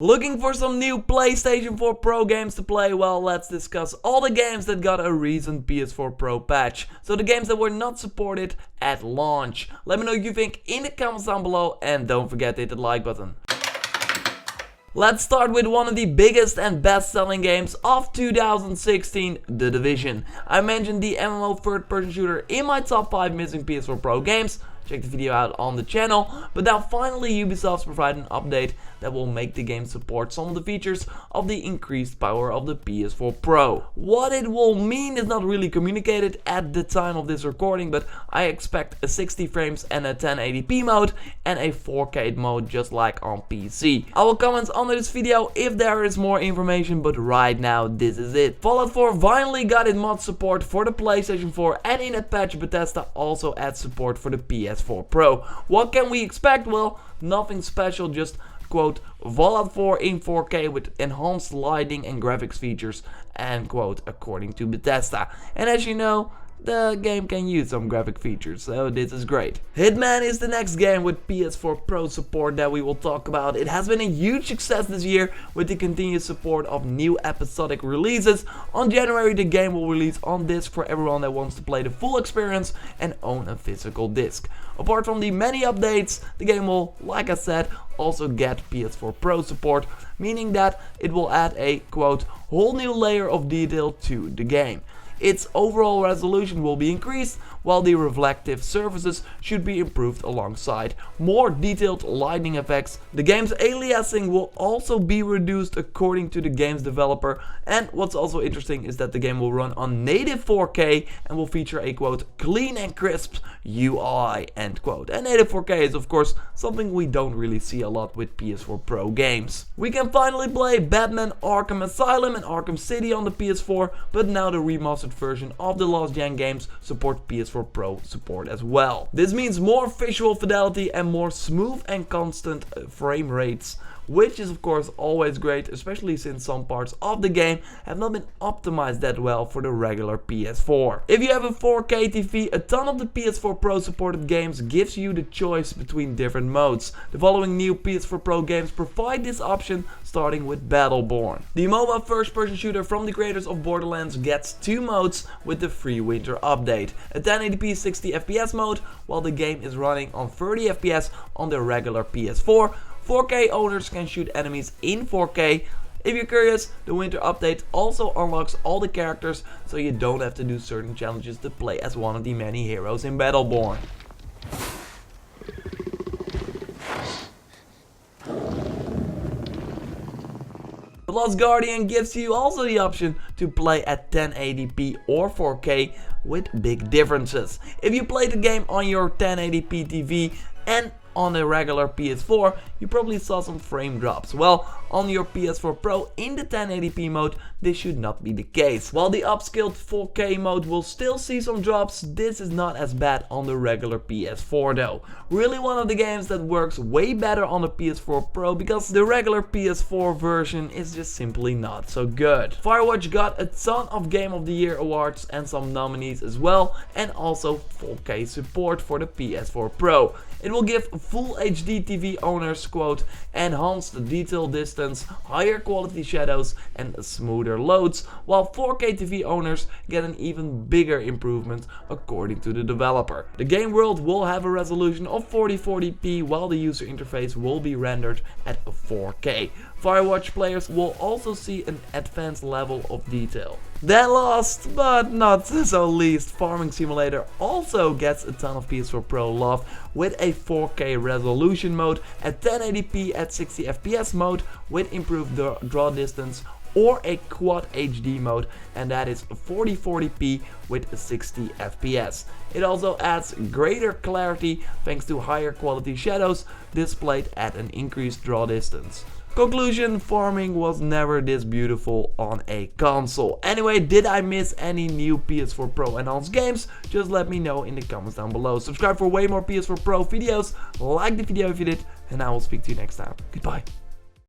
Looking for some new PlayStation 4 Pro games to play? Well, let's discuss all the games that got a recent PS4 Pro patch. So the games that were not supported at launch. Let me know what you think in the comments down below and don't forget to hit the like button. Let's start with one of the biggest and best selling games of 2016, The Division. I mentioned the MMO third person shooter in my top 5 missing PS4 Pro games. Check the video out on the channel, but now finally Ubisoft's provided an update that will make the game support some of the features of the increased power of the PS4 Pro. What it will mean is not really communicated at the time of this recording, but I expect a 60 frames and a 1080p mode and a 4K mode just like on PC. I will comment under this video if there is more information, but right now this is it. Fallout 4 finally got its mod support for the PlayStation 4, and in a patch Bethesda also adds support for the PS4 Pro. What can we expect? Well, nothing special, just quote, Fallout 4 in 4K with enhanced lighting and graphics features, end quote, according to Bethesda. And as you know, the game can use some graphic features, so this is great. Hitman is the next game with PS4 Pro support that we will talk about. It has been a huge success this year with the continued support of new episodic releases. On January, the game will release on disc for everyone that wants to play the full experience and own a physical disc. Apart from the many updates, the game will, like I said, also get PS4 Pro support, meaning that it will add a, quote, whole new layer of detail to the game. Its overall resolution will be increased, while the reflective surfaces should be improved alongside more detailed lighting effects. The game's aliasing will also be reduced according to the game's developer, and what's also interesting is that the game will run on native 4K and will feature a, quote, clean and crisp UI, end quote. And native 4K is of course something we don't really see a lot with PS4 Pro games. We can finally play Batman Arkham Asylum and Arkham City on the PS4, but now the remastered version of the last gen games support PS4 Pro support as well. This means more visual fidelity and more smooth and constant frame rates, which is of course always great, especially since some parts of the game have not been optimized that well for the regular PS4. If you have a 4K TV, a ton of the PS4 Pro supported games gives you the choice between different modes. The following new PS4 Pro games provide this option, starting with Battleborn. The mobile first person shooter from the creators of Borderlands gets 2 modes with the free winter update. A 1080p 60 FPS mode while the game is running on 30 FPS on the regular PS4. 4K owners can shoot enemies in 4K. If you're curious, the winter update also unlocks all the characters, so you don't have to do certain challenges to play as one of the many heroes in Battleborn. The Last Guardian gives you also the option to play at 1080p or 4K with big differences. If you play the game on your 1080p TV and on a regular PS4, you probably saw some frame drops. Well, on your PS4 Pro in the 1080p mode, this should not be the case. While the upscaled 4K mode will still see some drops, this is not as bad on the regular PS4 though. Really one of the games that works way better on the PS4 Pro because the regular PS4 version is just simply not so good. Firewatch got a ton of Game of the Year awards and some nominees as well, and also 4K support for the PS4 Pro. It will give full HD TV owners, quote, enhanced detail distance, higher quality shadows and smoother loads, while 4K TV owners get an even bigger improvement according to the developer. The game world will have a resolution of 4040p while the user interface will be rendered at 4K. Firewatch players will also see an advanced level of detail. Then last but not so least, Farming Simulator also gets a ton of PS4 Pro love with a 4K resolution mode, a 1080p at 60 FPS mode with improved draw distance, or a quad HD mode, and that is 4040p with 60 FPS. It also adds greater clarity thanks to higher quality shadows displayed at an increased draw distance. Conclusion, farming was never this beautiful on a console. Anyway, did I miss any new PS4 Pro enhanced games? Just let me know in the comments down below. Subscribe for way more PS4 Pro videos, like the video if you did, and I will speak to you next time. Goodbye.